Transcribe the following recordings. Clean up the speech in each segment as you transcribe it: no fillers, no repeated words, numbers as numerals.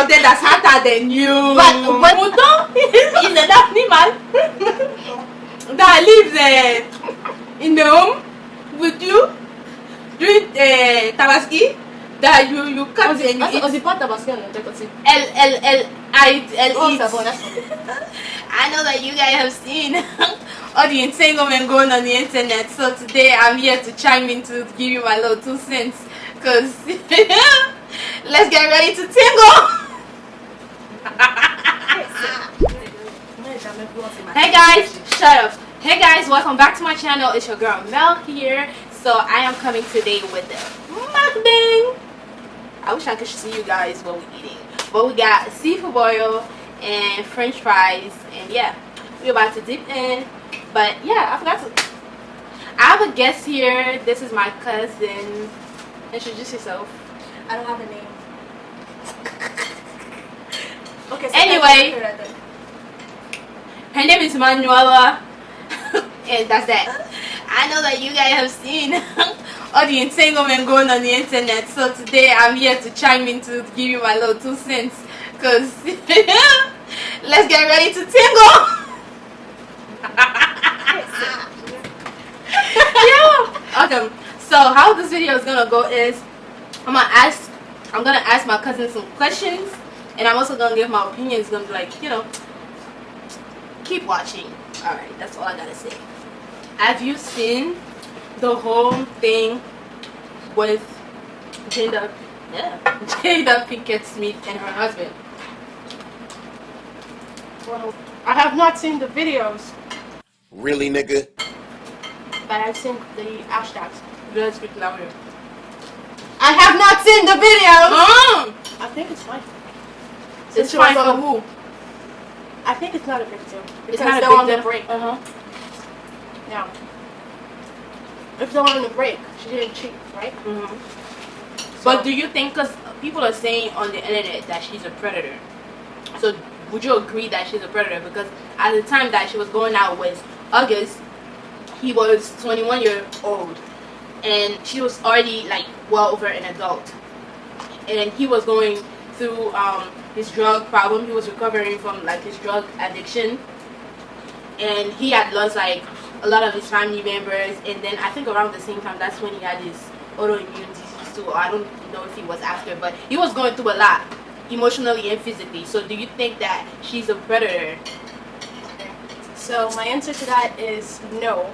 out there that's hotter than you. But Mouton is an animal that lives in the home with you doing tabaski. That you cut and you eat. On dit pas tabaski en anglais aussi. I Oh, eat. ça va, I know that you guys have seen all the entanglement going on the internet, so today I'm here to chime in to give you my little 2 cents, because let's get ready to tingle. Hey guys, shut up. Hey guys, welcome back to my channel. It's your girl Mel here. So I am coming today with a mukbang. I wish I could see you guys what we're eating, but we got seafood boil and french fries, and yeah, we're about to dip in. But yeah, I forgot to, I have a guest here. This is my cousin. Introduce yourself. I don't have a name. Okay, so anyway, her name is Manuela. And that's that. I know that you guys have seen all the entanglement going on the internet, so today I'm here to chime in to give you my little 2 cents, because let's get ready to tingle. Yeah. Okay, so how this video is gonna go is I'm gonna ask my cousin some questions, and I'm also gonna give my opinion. It's gonna be like, you know, keep watching. Alright, that's all I gotta say. Have you seen the whole thing with Jada Pinkett Smith and her husband? Well, I have not seen the videos. Really, nigga? But I've seen the hashtags. Let's speak louder. I have not seen the videos! I think it's fine. It's fine for who? I think it's not a big deal. It's Because not they're a on big the deal. break. Yeah. If they're on the break, she didn't cheat, right? But do you think, because people are saying on the internet that she's a predator, so would you agree that she's a predator? Because at the time that she was going out with August, he was 21 years old, and she was already like well over an adult, and he was going through his drug problem. He was recovering from like his drug addiction, and he had lost like a lot of his family members. And then I think around the same time, that's when he had his autoimmune disease too. I don't know if he was after, but he was going through a lot emotionally and physically. So do you think that she's a predator? So my answer to that is no.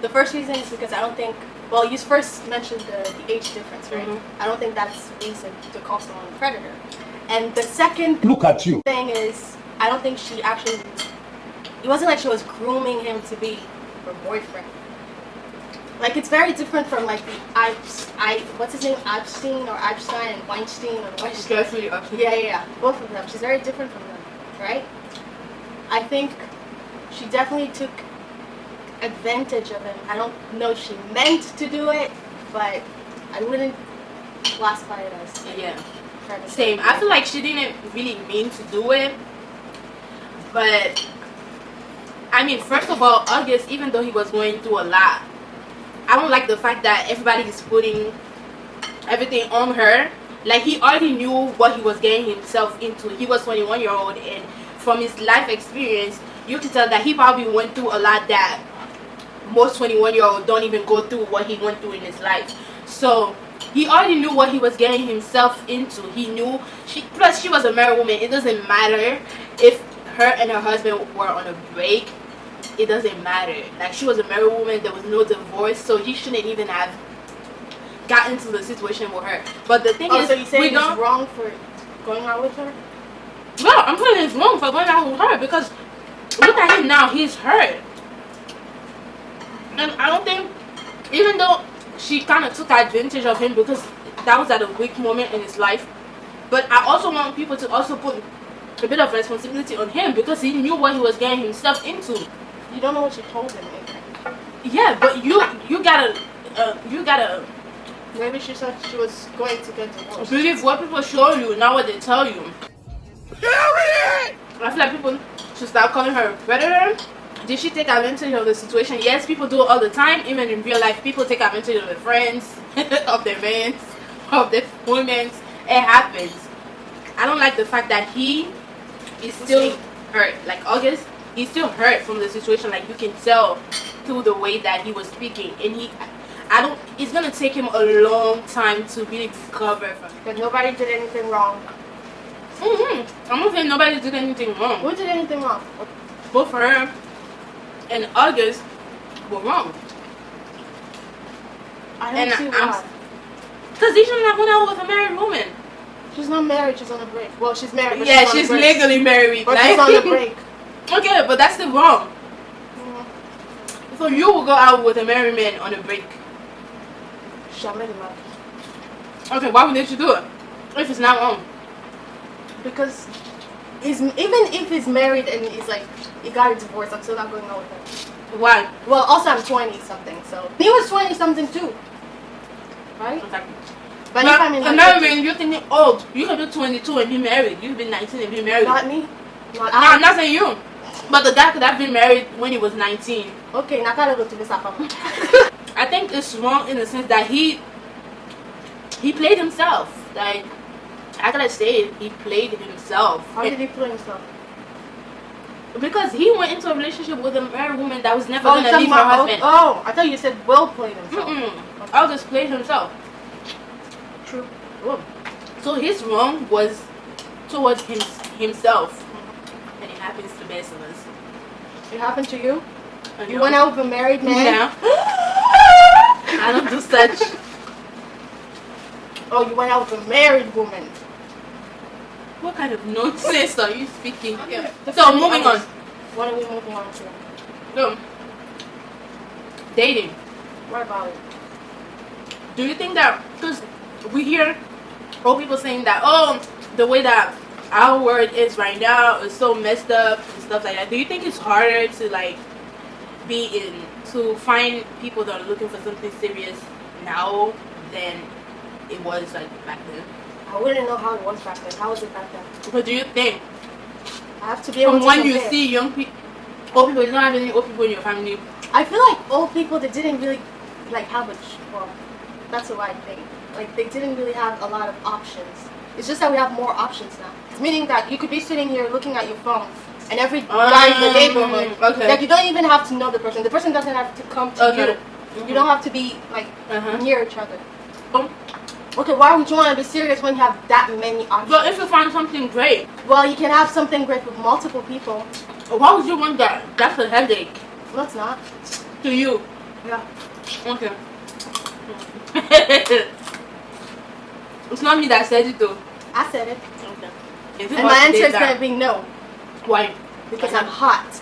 The first reason is because I don't think, well, you first mentioned the age difference, right? I don't think that's reason to call someone a predator. And the second Look at you. thing is, I don't think she actually, it wasn't like she was grooming him to be her boyfriend. Like, it's very different from like the what's his name, Epstein and Weinstein or Weinstein. Definitely Epstein. Yeah, both of them. She's very different from them, right? I think she definitely took advantage of him. I don't know if she meant to do it, but I wouldn't classify it as predator. Same. I feel like she didn't really mean to do it, but I mean, first of all, August, even though he was going through a lot, I don't like the fact that everybody is putting everything on her. Like, he already knew what he was getting himself into. He was 21-year-old, and from his life experience, you can tell that he probably went through a lot that most 21-year-olds don't even go through what he went through in his life. So he already knew what he was getting himself into. He knew plus she was a married woman. It doesn't matter if her and her husband were on a break. It doesn't matter. Like, she was a married woman. There was no divorce, so he shouldn't even have got into the situation with her. But the thing is, so you saying he's wrong for going out with her? No, I'm saying he's wrong for going out with her, because look at him now. He's hurt. And I don't think, even though she kind of took advantage of him because that was at a weak moment in his life, but I also want people to also put a bit of responsibility on him, because he knew what he was getting himself into. You don't know what you told him, maybe. Yeah, but you gotta maybe she said she was going to get divorced. believe what people show you, not what they tell you. I feel like people should start calling her a predator. Did she take advantage of the situation? Yes, people do it all the time. Even in real life, people take advantage of their friends, of their men, of their women. It happens. I don't like the fact that he is still hurt. Like August, he's still hurt from the situation. Like you can tell through the way that he was speaking, and it's gonna take him a long time to really recover from it. But nobody did anything wrong. I'm not saying nobody did anything wrong. Who did anything wrong? Both her and August were wrong. I don't see why. Because they should not went out with a married woman. She's not married, she's on a break. Well, she's married, but Yeah, she's she's legally married. But she's on a break. Okay, but that's still wrong. So you will go out with a married man on a break. Okay, why wouldn't you do it? If it's not wrong. Because even if he's married and he's like, he got a divorce, I'm still not going out with him. Why? Well, also I'm 20 something, so he was 20 something too, right? Exactly. But if I'm in another man, you're thinking old. You can be 22 and be married. You've been 19 and be married. Not me. No, I'm not saying you. But the guy could have been married when he was 19. Okay, now gotta go to this I think it's wrong in the sense that he played himself. Like, how can I say it? He played himself. How did he play himself? Because he went into a relationship with a married woman that was never gonna leave her husband. Oh, I thought you said Will played himself. I'll just play himself. True. Ooh. So his wrong was towards himself. And it happens to the best of us. It happened to you? You went out with a married man? Yeah. I don't do such. Oh, you went out with a married woman. What kind of nonsense are you speaking here? So moving on. What are we moving on to? So, dating. What about it? Do you think that, because we hear old people saying that, oh, the way that our world is right now is so messed up and stuff like that. Do you think it's harder to like to find people that are looking for something serious now than it was like back then? I wouldn't know how it was back then. How was it back then? What do you think? I have to be able to from when you compare. see young people, old people, you don't have any old people in your family. I feel like old people, they didn't really like have well, that's what I think. Like they didn't really have a lot of options. It's just that we have more options now. It's meaning that you could be sitting here looking at your phone and every guy in the neighborhood, like you don't even have to know the person. The person doesn't have to come to you. You don't have to be like near each other. Okay, why would you want to be serious when you have that many options? But if you find something great, well, you can have something great with multiple people. Why would you want that? That's a headache. No, it's not. To you? Yeah. Okay. It's not me that said it though. I said it. Okay. And my answer is going to be no. Why? Because I'm hot.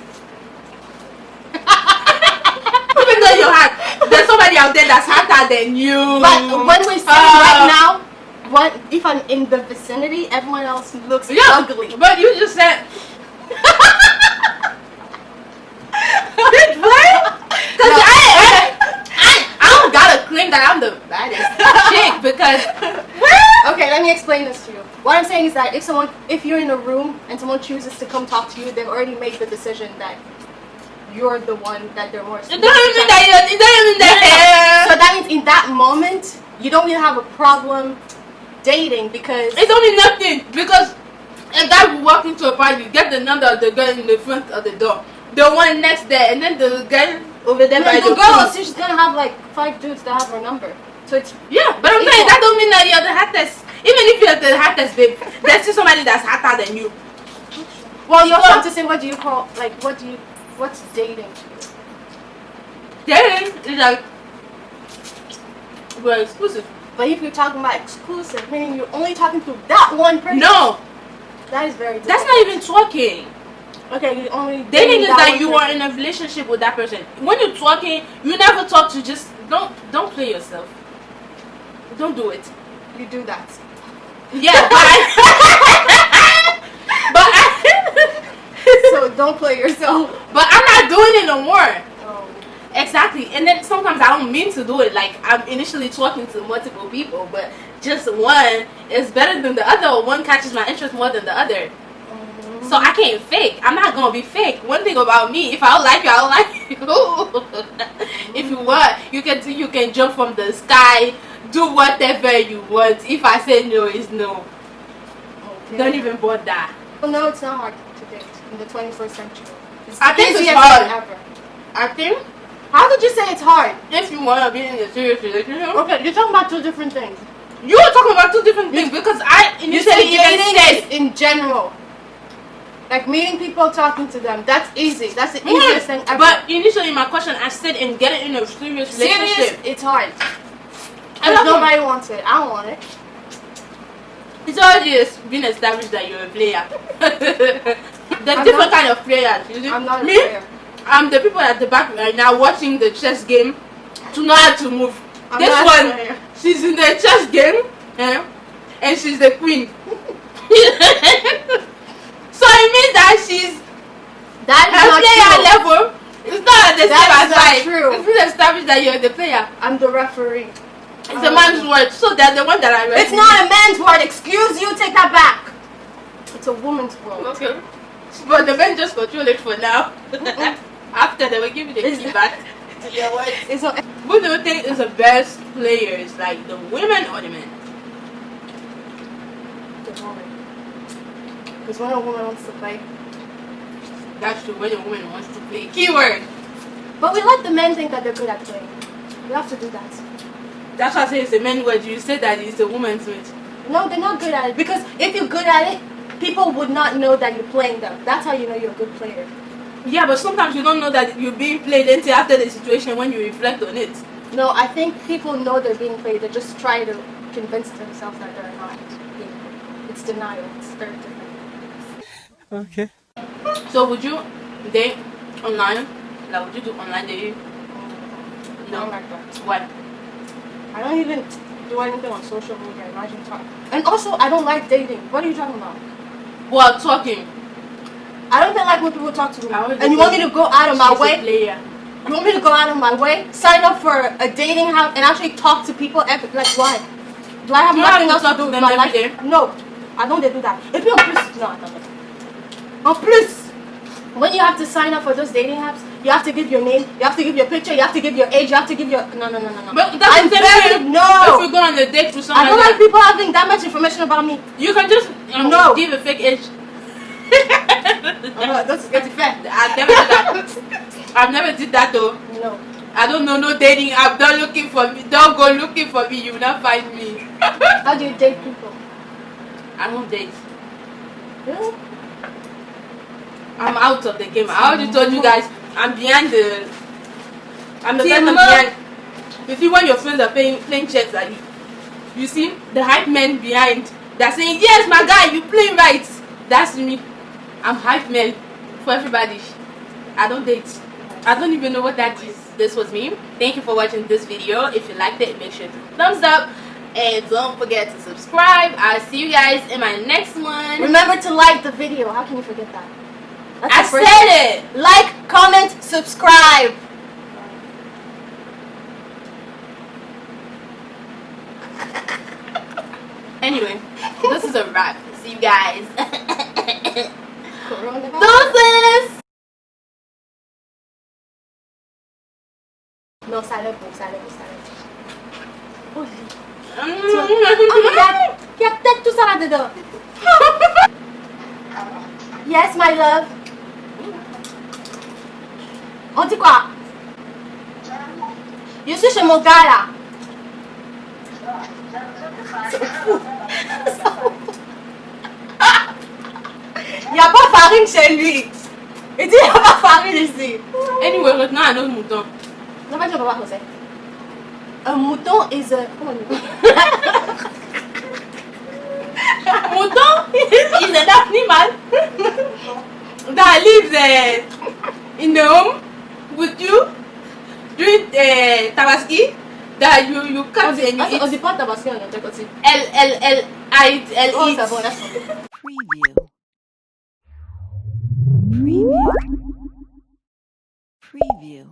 Even though you're hot, there's somebody out there that's hotter than you. But when we're sitting right now, if I'm in the vicinity, everyone else looks ugly. But you just said. What? Because I don't gotta claim that I'm the baddest chick because. Okay, let me explain this to you. What I'm saying is that if you're in a room and someone chooses to come talk to you, they've already made the decision that you're the one that they're more. It doesn't mean that. So that means in that moment, you don't really have a problem dating because it don't mean nothing because a guy will walk into a party, get the number of the girl in the front of the door, the one next there, and then the guy over there by the girl, so she's gonna have like 5 dudes that have her number. So it's but I'm saying that don't mean that you're the hottest. Even if you're the hottest, babe, there's still somebody that's hotter than you. Well, you also have to say what do you call what's dating to you? Dating is like we're exclusive. But if you're talking about exclusive, meaning you're only talking to that one person. No. That is very different. That's not even talking. Okay, you only dating is that you are in a relationship with that person. When you're talking, you never talk to just don't play yourself. Don't do it. You do that. Yeah, but so don't play yourself. But I'm not doing it no more. Oh. Exactly. And then sometimes I don't mean to do it. Like I'm initially talking to multiple people, but just one is better than the other. Or one catches my interest more than the other. So I can't fake. I'm not gonna be fake. One thing about me, if I don't like you, I don't like you. If you want, you can jump from the sky, do whatever you want. If I say no, it's no. Don't even bother. Well, no, it's not hard to date in the 21st century. It's I think it's easier hard. than ever. I think How could you say it's hard? if you want to be in a serious relationship, Okay, you're talking about two different things. you are talking about two different things because I You said initially even dating said is in general. Like meeting people, talking to them. That's easy. That's the easiest thing ever. But initially, my question, I said in getting in a serious serious, relationship. it's hard. I Because don't nobody wants it. I don't want it. It's already been established that you're a player. There's I'm different not- kind of players. You see? I'm not a Me, player. I'm the people at the back right now watching the chess game to know how to move. I'm This not a one, player. she's in the chess game, and she's the queen. So it means that she's That is her not player true. level. It's not the That same is as not mine. true. It's been established that you're the player. I'm the referee. It's a man's word, so they're the one that I read. It's not a man's word. Excuse you. Take that back. It's a woman's word. Okay. But the men just control it for now. After they will give you the key back to their words. It's not. Who do you think is the best players, like the women or the men? The woman. Because when a woman wants to play. That's true, when a woman wants to play. Keyword. But we let the men think that they're good at playing. We have to do that. That's why I say it's a men's word. You say that it's a woman's word. No, they're not good at it. Because if you're good at it, people would not know that you're playing them. That's how you know you're a good player. Yeah, but sometimes you don't know that you're being played until after the situation when you reflect on it. No, I think people know they're being played. They just try to convince themselves that they're not being played. It's denial. It's very different. Okay. So would you date online? Like would you do online dating? I No. don't like that. Why? I don't even do anything on social media. Imagine talking. And also, I don't like dating. What are you talking about? Well, talking. I don't even like when people talk to me. I always And you want me to go out of my She's a way? player. You want me to go out of my way? Sign up for a dating app and actually talk to people? Like, why? Do I have You nothing have to else talk to do to with them my every life? day. No. I don't do that. Et puis en plus, no, I don't. En plus, when you have to sign up for those dating apps, you have to give your name, you have to give your picture, you have to give your age, you have to give your... No. But that's I'm the same very... thing. No. If you go on a date with I someone don't like people having that much information about me. you can just No. give a fake age. That's get fair. I've never did that. I've never did that though. No. I don't know no dating app. Don't looking for me. Don't go looking for me. You will not find me. How do you date people? I don't date. Really? I'm out of the game. I already told you guys. I'm behind the. I'm the person Team behind. You see when your friends are playing checks at you. You see the hype men behind. They're saying yes, my guy, you playing right. That's me. I'm hype man for everybody. I don't date. I don't even know what that is. This was me. Thank you for watching this video. If you liked it, make sure to thumbs up. And don't forget to subscribe. I'll see you guys in my next one. Remember to like the video. How can you forget that? That's I the first said thing. it. Like, comment, subscribe. Anyway, this is a wrap. See you guys. Coronavirus. Doses. No, silent. Oh, il y a peut-être tout ça là-dedans. Yes, my love. On dit quoi? Je suis chez mon gars là. Il n'y a pas farine chez lui. Il dit il n'y a pas farine ici. Anyway, maintenant un autre mouton. Non, pas, je vais pas José. Un mouton is a... Comment on dit? Mouton is an animal that lives in the home with you during Tabaski. That you cut and you On eat. dit pas tabasco, on dit aussi. I Oh, eat. c'est bon, laisse tomber. Preview. Preview. Preview.